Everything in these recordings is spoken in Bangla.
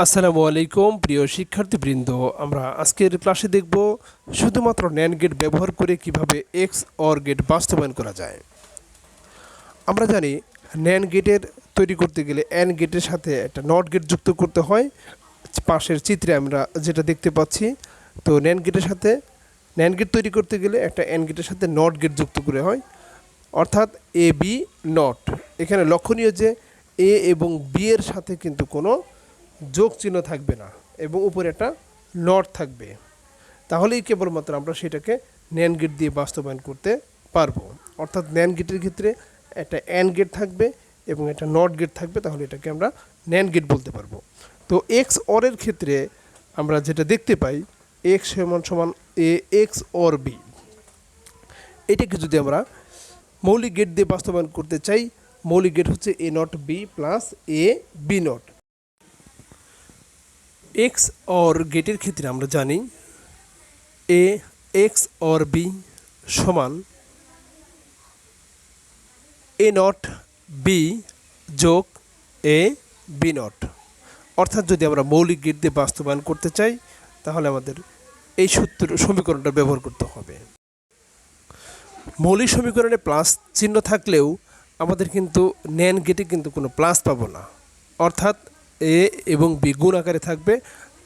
আসসালামু আলাইকুম প্রিয় শিক্ষার্থীবৃন্দ। আমরা আজকের ক্লাসে দেখব শুধুমাত্র ন্যান্ড গেট ব্যবহার করে কিভাবে এক্স অর গেট বাস্তবায়ন করা যায়। আমরা জানি ন্যান্ড গেটের তৈরি করতে গেলে অ্যান্ড গেটের সাথে একটা নট গেট যুক্ত করতে হয়। পাশের চিত্রে আমরা যেটা দেখতে পাচ্ছি, তো ন্যান্ড গেটের সাথে ন্যান্ড গেট তৈরি করতে গেলে একটা অ্যান্ড গেটের সাথে নট গেট যুক্ত করে হয়, অর্থাৎ এ বি নট। এখানে লক্ষণীয় যে এ এবং বি এর সাথে কিন্তু কোনো যোগ চিহ্ন থাকবে না এবং উপরে একটা নট থাকবে, তাহলেই কেবলমাত্র আমরা সেটাকে ন্যান্ড গেট দিয়ে বাস্তবায়ন করতে পারবো। অর্থাৎ ন্যান্ড গেটের ক্ষেত্রে একটা অ্যান্ড গেট থাকবে এবং একটা নট গেট থাকবে, তাহলে এটাকে আমরা ন্যান্ড গেট বলতে পারবো। তো এক্স অরের ক্ষেত্রে আমরা যেটা দেখতে পাই, এক্স সমান সমান এ এক্স অর বি, এটাকে যদি আমরা মৌলিক গেট দিয়ে বাস্তবায়ন করতে চাই, মৌলিক গেট হচ্ছে A not B plus A B not. X or গেটের ক্ষেত্রে আমরা জানি এ এক্স অর বি সমান এ নট বি যোগ এ বি নট। অর্থাৎ যদি আমরা মৌলিক গেট দিয়ে বাস্তবায়ন করতে চাই, তাহলে আমাদের এই সমীকরণটা ব্যবহার করতে হবে। মৌলিক সমীকরণে প্লাস চিহ্ন থাকলেও আমাদের কিন্তু ন্যান্ড গেটে কিন্তু কোনো প্লাস পাবো না, অর্থাৎ এ এবং বি গুণ আকারে থাকবে,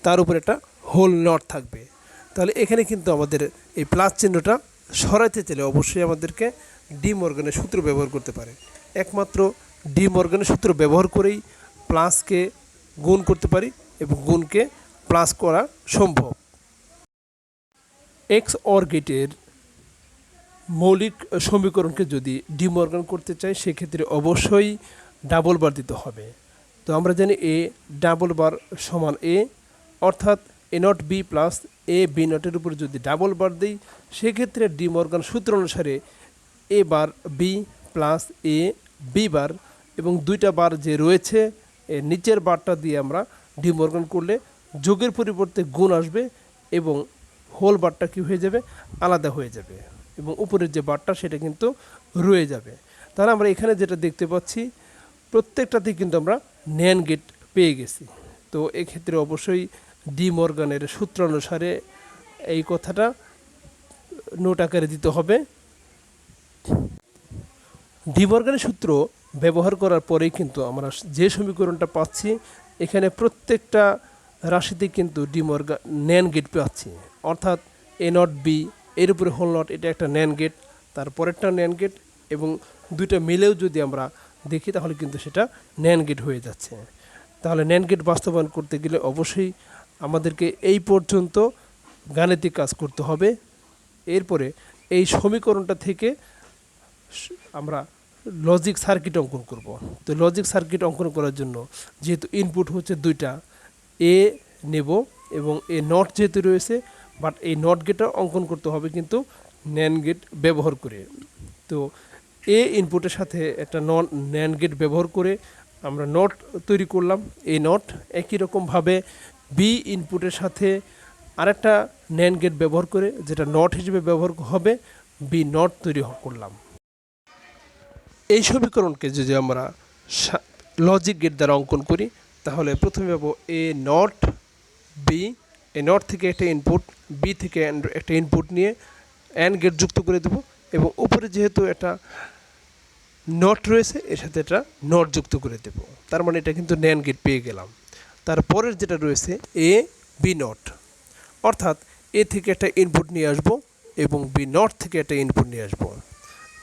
তার উপর একটা হোল নট থাকবে। তাহলে এখানে কিন্তু আমাদের এই প্লাস চিহ্নটা সরাইতে চাইলে অবশ্যই আমাদেরকে ডি মর্গানের সূত্র ব্যবহার করতে পারে। একমাত্র ডি মর্গানের সূত্র ব্যবহার করেই প্লাসকে গুণ করতে পারি এবং গুণকে প্লাস করা সম্ভব। এক্স অর গেটের মৌলিক সমীকরণকে যদি ডি মর্গান করতে চাই, সেক্ষেত্রে অবশ্যই ডাবল বার দিতে হবে। তো আমরা জানি এ ডাবল বার সমান এ, অর্থাৎ A not B plus A B নটের উপর যদি ডাবল বার দিই, সেক্ষেত্রে ডি মর্গান সূত্র অনুসারে এ বার বি প্লাস এ বি বার, এবং দুইটা বার যে রয়েছে এর নিচের বারটা দিয়ে আমরা ডি মর্গান করলে যোগের পরিবর্তে গুণ আসবে এবং হোল বারটা কী হয়ে যাবে, আলাদা হয়ে যাবে, এবং উপরের যে বারটা সেটা কিন্তু রয়ে যাবে। তাহলে আমরা এখানে যেটা দেখতে পাচ্ছি, প্রত্যেকটাতেই কিন্তু আমরা ন্যান্ড গেট পেয়ে গেছি। তো এক্ষেত্রে অবশ্যই ডি মর্গানের সূত্র অনুসারে এই কথাটা নোট আকারে দিতে হবে। ডি মর্গানের সূত্র ব্যবহার করার পরেই কিন্তু আমরা যে সমীকরণটা পাচ্ছি, এখানে প্রত্যেকটা রাশিতে কিন্তু ডি মর্গান ন্যান্ড গেট পাচ্ছি, অর্থাৎ এ নট বি এর উপরে হোল নট, এটা একটা ন্যান্ড গেট, তারপরেরটা ন্যান্ড গেট, এবং দুইটা মিলেও যদি আমরা দেখি তাহলে কিন্তু সেটা ন্যান্ড গেট হয়ে যাচ্ছে। তাহলে ন্যান্ড গেট বাস্তবায়ন করতে গেলে অবশ্যই আমাদেরকে এই পর্যন্ত গাণিতিক কাজ করতে হবে। এরপরে এই সমীকরণটা থেকে আমরা লজিক সার্কিট অঙ্কন করব। তো লজিক সার্কিট অঙ্কন করার জন্য যেহেতু ইনপুট হচ্ছে দুইটা, এ নেব এবং এ নট যেহেতু রয়েছে, বাট এই নট গেটটা অঙ্কন করতে হবে কিন্তু ন্যান্ড গেট ব্যবহার করে। তো এ ইনপুটের সাথে একটা ন্যান্ড গেট ব্যবহার করে আমরা নট তৈরি করলাম, এই নট। একই রকমভাবে বি ইনপুটের সাথে আরেকটা ন্যান্ড গেট ব্যবহার করে, যেটা নট হিসেবে ব্যবহার হবে, বি নট তৈরি করলাম। এই সমীকরণকে যদি আমরা লজিক গেট দ্বারা অঙ্কন করি, তাহলে প্রথমে পাবো এ নট বি, এ নট থেকে একটা ইনপুট, বি থেকে একটা ইনপুট নিয়ে অ্যান্ড গেট যুক্ত করে দেবো, এবং উপরে যেহেতু একটা নট রয়েছে এর সাথে একটা নট যুক্ত করে দেব, তার মানে এটা কিন্তু ন্যান্ড গেট পেয়ে গেলাম। তারপরের যেটা রয়েছে এ বি নট, অর্থাৎ এ থেকে একটা ইনপুট নিয়ে আসবো এবং বি নট থেকে একটা ইনপুট নিয়ে আসবো।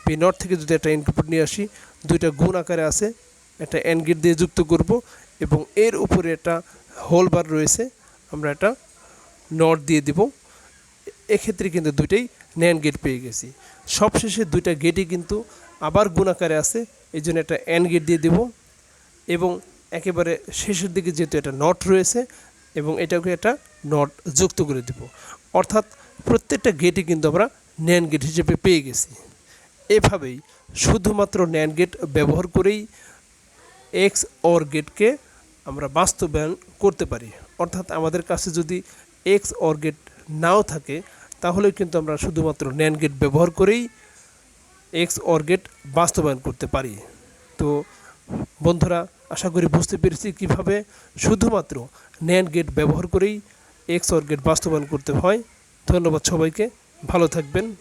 বি নট থেকে যদি একটা ইনপুট নিয়ে আসি, দুইটা গুণ আকারে আছে, একটা অ্যান্ড গেট দিয়ে যুক্ত করব, এবং এর উপরে একটা হোল বার রয়েছে, আমরা একটা নট দিয়ে দিব। এক্ষেত্রে কিন্তু দুইটাই ন্যান্ড গেট পেয়ে গেছি। সবশেষে দুইটা গেটই কিন্তু আবার গুণ আকারে আছে, এই জন্য একটা অ্যান্ড গেট দিয়ে দেব, এবং একেবারে শেষের দিকে যেহেতু একটা নট রয়েছে এবং এটাকে একটা নট যুক্ত করে দেব, অর্থাৎ প্রত্যেকটা গেটই কিন্তু আমরা ন্যান্ড গেট হিসেবে পেয়ে গেছি। এভাবেই শুধুমাত্র ন্যান্ড গেট ব্যবহার করেই এক্স অর গেটকে আমরা বাস্তবায়ন করতে পারি। অর্থাৎ আমাদের কাছে যদি এক্স অর গেট নাও থাকে, তাহলে কিন্তু আমরা শুধুমাত্র ন্যান্ড গেট ব্যবহার করেই এক্স অর গেট বাস্তবায়ন করতে পারি। তো বন্ধুরা, আশা করি বুঝতে পেরেছি কীভাবে শুধুমাত্র ন্যান্ড গেট ব্যবহার করেই এক্স অর গেট বাস্তবায়ন করতে হয়। ধন্যবাদ সবাইকে, ভালো থাকবেন।